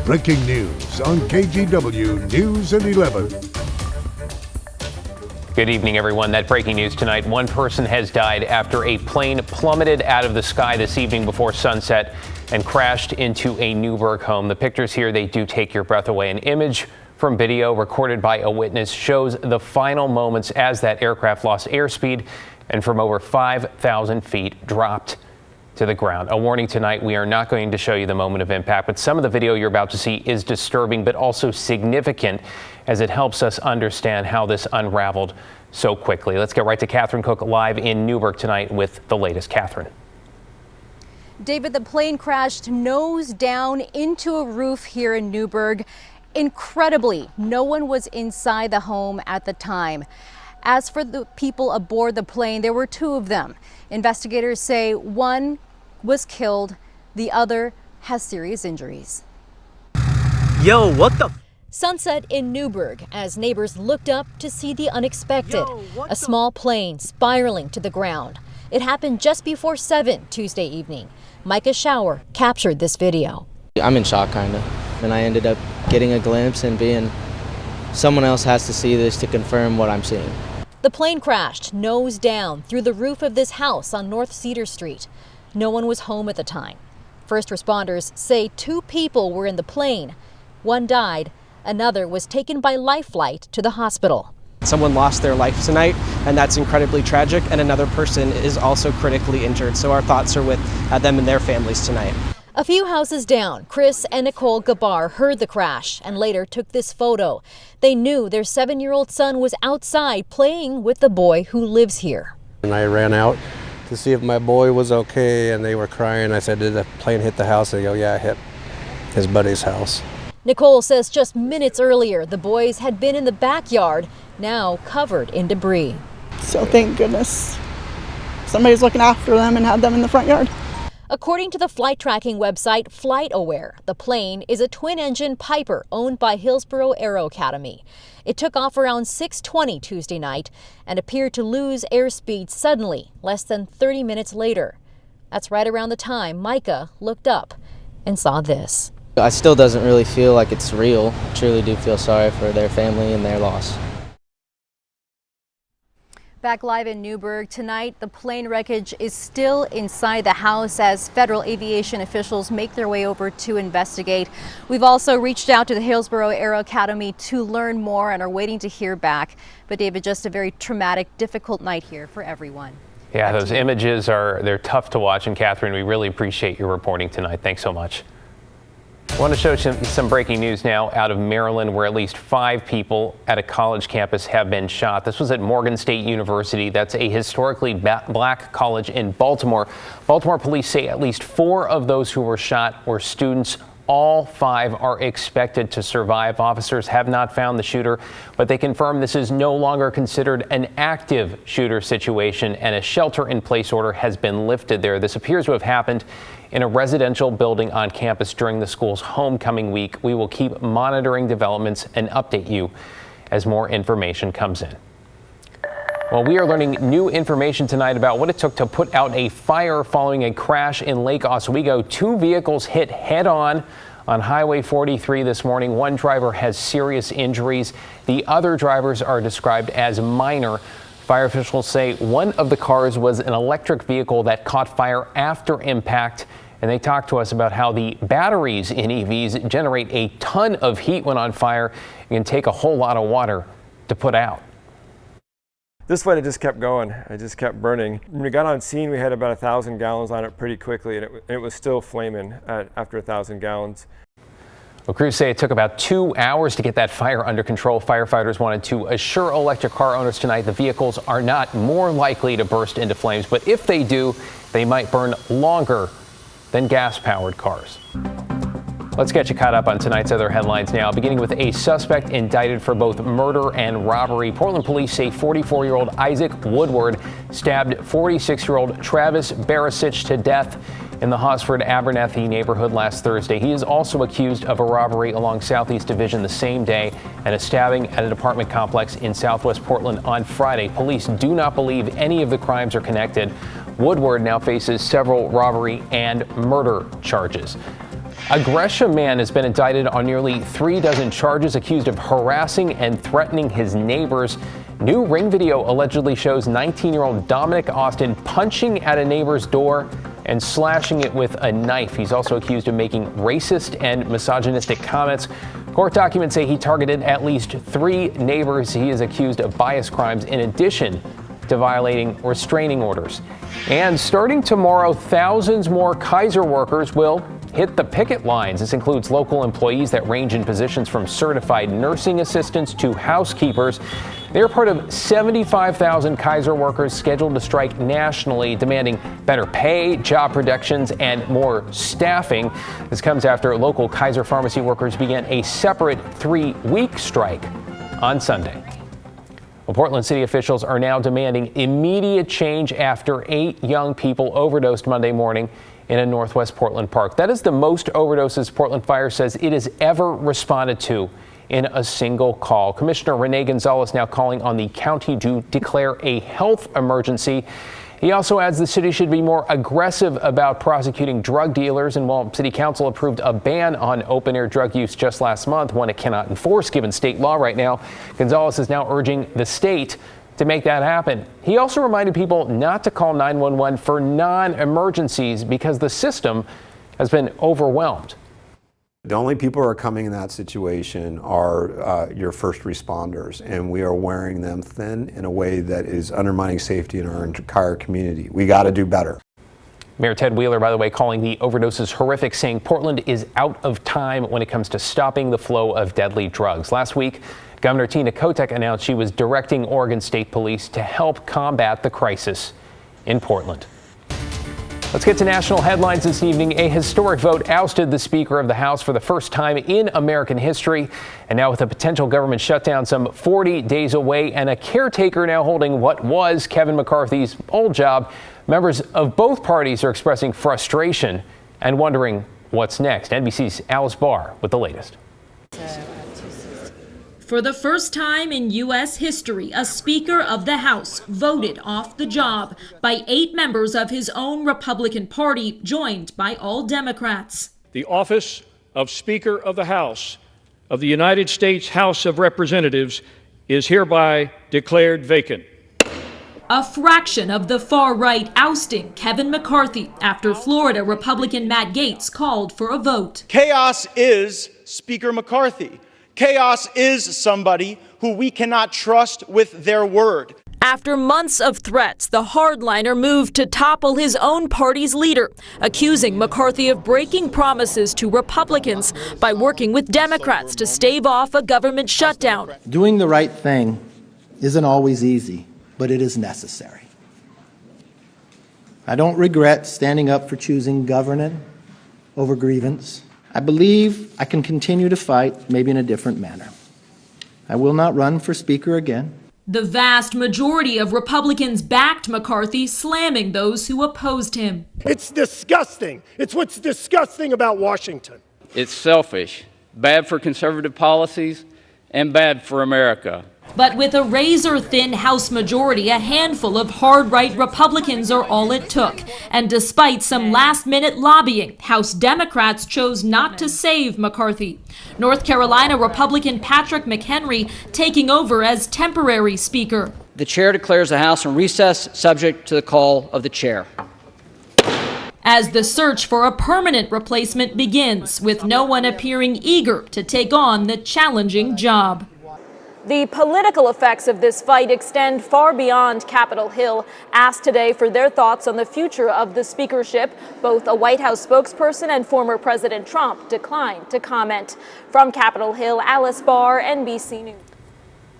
Breaking news on KGW News at 11. Good evening, everyone. That breaking news tonight. One person has died after a plane plummeted out of the sky this evening before sunset and crashed into a Newburgh home. The pictures here, they do take your breath away. An image from video recorded by a witness shows the final moments as that aircraft lost airspeed and from over 5,000 feet dropped to the ground. A warning tonight, we are not going to show you the moment of impact, but some of the video you're about to see is disturbing, but also significant as it helps us understand how this unraveled so quickly. Let's get right to Catherine Cook live in Newburgh tonight with the latest. Catherine. David, the plane crashed nose down into a roof here in Newburgh. Incredibly, no one was inside the home at the time. As for the people aboard the plane, there were two of them. Investigators say one was killed, the other has serious injuries. Yo, what the? Sunset in Newburgh as neighbors looked up to see the unexpected. A small plane spiraling to the ground. It happened just before 7 Tuesday evening. Micah Shower captured this video. I'm in shock, kind of. And I ended up getting a glimpse and being, someone else has to see this to confirm what I'm seeing. The plane crashed nose down through the roof of this house on North Cedar Street. No one was home at the time. First responders say two people were in the plane. One died, another was taken by life flight to the hospital. Someone lost their life tonight, and that's incredibly tragic, and another person is also critically injured. So our thoughts are with them and their families tonight. A few houses down, Chris and Nicole Gabar heard the crash and later took this photo. They knew their 7-year-old son was outside playing with the boy who lives here. And I ran out to see if my boy was okay, and they were crying. I said, did the plane hit the house? They go, yeah, it hit his buddy's house. Nicole says just minutes earlier, the boys had been in the backyard, now covered in debris. So thank goodness somebody's looking after them and had them in the front yard. According to the flight tracking website FlightAware, the plane is a twin-engine Piper owned by Hillsborough Aero Academy. It took off around 6:20 Tuesday night and appeared to lose airspeed suddenly, less than 30 minutes later. That's right around the time Micah looked up and saw this. I still doesn't really feel like it's real. I truly do feel sorry for their family and their loss. Back live in Newburgh tonight, the plane wreckage is still inside the house as federal aviation officials make their way over to investigate. We've also reached out to the Hillsborough Aero Academy to learn more and are waiting to hear back. But David, just a very traumatic, difficult night here for everyone. Yeah, those images they're tough to watch. And Catherine, we really appreciate your reporting tonight. Thanks so much. I want to show some breaking news now out of Maryland, where at least 5 people at a college campus have been shot. This was at Morgan State University. That's a historically black college in Baltimore. Baltimore police say at least 4 of those who were shot were students. All 5 are expected to survive. Officers have not found the shooter, but they confirm this is no longer considered an active shooter situation, and a shelter-in-place order has been lifted there. This appears to have happened in a residential building on campus during the school's homecoming week. We will keep monitoring developments and update you as more information comes in. Well, we are learning new information tonight about what it took to put out a fire following a crash in Lake Oswego. 2 vehicles hit head-on on Highway 43 this morning. One driver has serious injuries. The other drivers are described as minor. Fire officials say one of the cars was an electric vehicle that caught fire after impact. And they talked to us about how the batteries in EVs generate a ton of heat when on fire and can take a whole lot of water to put out. This one, it just kept going. It just kept burning. When we got on scene, we had about 1,000 gallons on it pretty quickly, and it was still flaming after 1,000 gallons. Well, crews say it took about 2 hours to get that fire under control. Firefighters wanted to assure electric car owners tonight the vehicles are not more likely to burst into flames, but if they do, they might burn longer than gas-powered cars. Let's get you caught up on tonight's other headlines now, beginning with a suspect indicted for both murder and robbery. Portland police say 44-year-old Isaac Woodward stabbed 46-year-old Travis Barasich to death in the Hosford-Abernethy neighborhood last Thursday. He is also accused of a robbery along Southeast Division the same day and a stabbing at an apartment complex in Southwest Portland on Friday. Police do not believe any of the crimes are connected. Woodward now faces several robbery and murder charges. A Gresham man has been indicted on nearly 3 dozen charges, accused of harassing and threatening his neighbors. New Ring video allegedly shows 19-year-old Dominic Austin punching at a neighbor's door and slashing it with a knife. He's also accused of making racist and misogynistic comments. Court documents say he targeted at least 3 neighbors. He is accused of bias crimes in addition to violating restraining orders. And starting tomorrow, thousands more Kaiser workers will hit the picket lines. This includes local employees that range in positions from certified nursing assistants to housekeepers. They're part of 75,000 Kaiser workers scheduled to strike nationally, demanding better pay, job protections, and more staffing. This comes after local Kaiser pharmacy workers began a separate 3-week strike on Sunday. Well, Portland city officials are now demanding immediate change after 8 young people overdosed Monday morning in a Northwest Portland park. That is the most overdoses Portland Fire says it has ever responded to in a single call. Commissioner Renee Gonzalez now calling on the county to declare a health emergency. He also adds the city should be more aggressive about prosecuting drug dealers. And while City Council approved a ban on open-air drug use just last month, one it cannot enforce given state law right now, Gonzalez is now urging the state to make that happen. He also reminded people not to call 911 for non-emergencies because the system has been overwhelmed. The only people who are coming in that situation are your first responders, and we are wearing them thin in a way that is undermining safety in our entire community. We got to do better. Mayor Ted Wheeler, by the way, calling the overdoses horrific, saying Portland is out of time when it comes to stopping the flow of deadly drugs. Last week, Governor Tina Kotek announced she was directing Oregon State Police to help combat the crisis in Portland. Let's get to national headlines this evening. A historic vote ousted the Speaker of the House for the first time in American history. And now with a potential government shutdown some 40 days away and a caretaker now holding what was Kevin McCarthy's old job, members of both parties are expressing frustration and wondering what's next. NBC's Alice Barr with the latest. For the first time in U.S. history, a Speaker of the House voted off the job by 8 members of his own Republican Party, joined by all Democrats. The office of Speaker of the House of the United States House of Representatives is hereby declared vacant. A fraction of the far right ousting Kevin McCarthy after Florida Republican Matt Gaetz called for a vote. Chaos is Speaker McCarthy. Chaos is somebody who we cannot trust with their word. After months of threats, the hardliner moved to topple his own party's leader, accusing McCarthy of breaking promises to Republicans by working with Democrats to stave off a government shutdown. Doing the right thing isn't always easy, but it is necessary. I don't regret standing up for choosing governance over grievance. I believe I can continue to fight, maybe in a different manner. I will not run for Speaker again. The vast majority of Republicans backed McCarthy, slamming those who opposed him. It's disgusting. It's what's disgusting about Washington. It's selfish, bad for conservative policies, and bad for America. But with a razor-thin House majority, a handful of hard-right Republicans are all it took. And despite some last-minute lobbying, House Democrats chose not to save McCarthy. North Carolina Republican Patrick McHenry taking over as temporary Speaker. The chair declares the House in recess, subject to the call of the chair. As the search for a permanent replacement begins, with no one appearing eager to take on the challenging job. The political effects of this fight extend far beyond Capitol Hill. Asked today for their thoughts on the future of the speakership, both a White House spokesperson and former President Trump declined to comment. From Capitol Hill, Alice Barr, NBC News.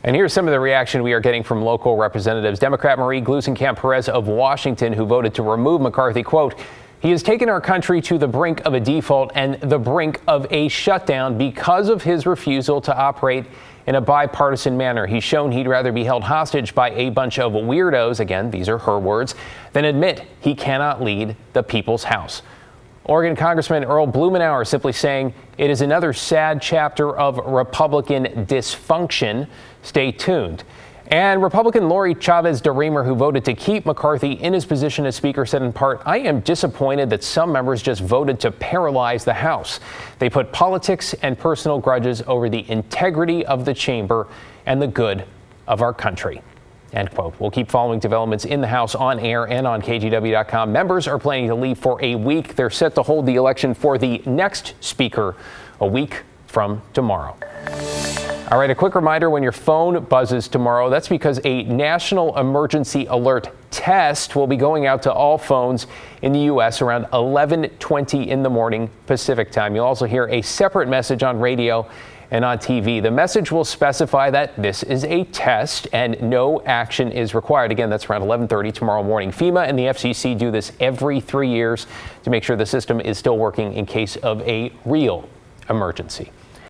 And here's some of the reaction we are getting from local representatives. Democrat Marie Gluesenkamp-Perez of Washington, who voted to remove McCarthy, quote, "He has taken our country to the brink of a default and the brink of a shutdown because of his refusal to operate in a bipartisan manner. He's shown he'd rather be held hostage by a bunch of weirdos," again, these are her words, "than admit he cannot lead the people's house." Oregon Congressman Earl Blumenauer simply saying it is another sad chapter of Republican dysfunction. Stay tuned. And Republican Lori Chavez DeRemer, who voted to keep McCarthy in his position as Speaker, said in part, "I am disappointed that some members just voted to paralyze the House. They put politics and personal grudges over the integrity of the chamber and the good of our country." End quote. We'll keep following developments in the House on air and on KGW.com. Members are planning to leave for a week. They're set to hold the election for the next Speaker a week from tomorrow. All right, a quick reminder when your phone buzzes tomorrow, that's because a national emergency alert test will be going out to all phones in the U.S. around 11:20 in the morning Pacific time. You'll also hear a separate message on radio and on TV. The message will specify that this is a test and no action is required. Again, that's around 11:30 tomorrow morning. FEMA and the FCC do this every 3 years to make sure the system is still working in case of a real emergency.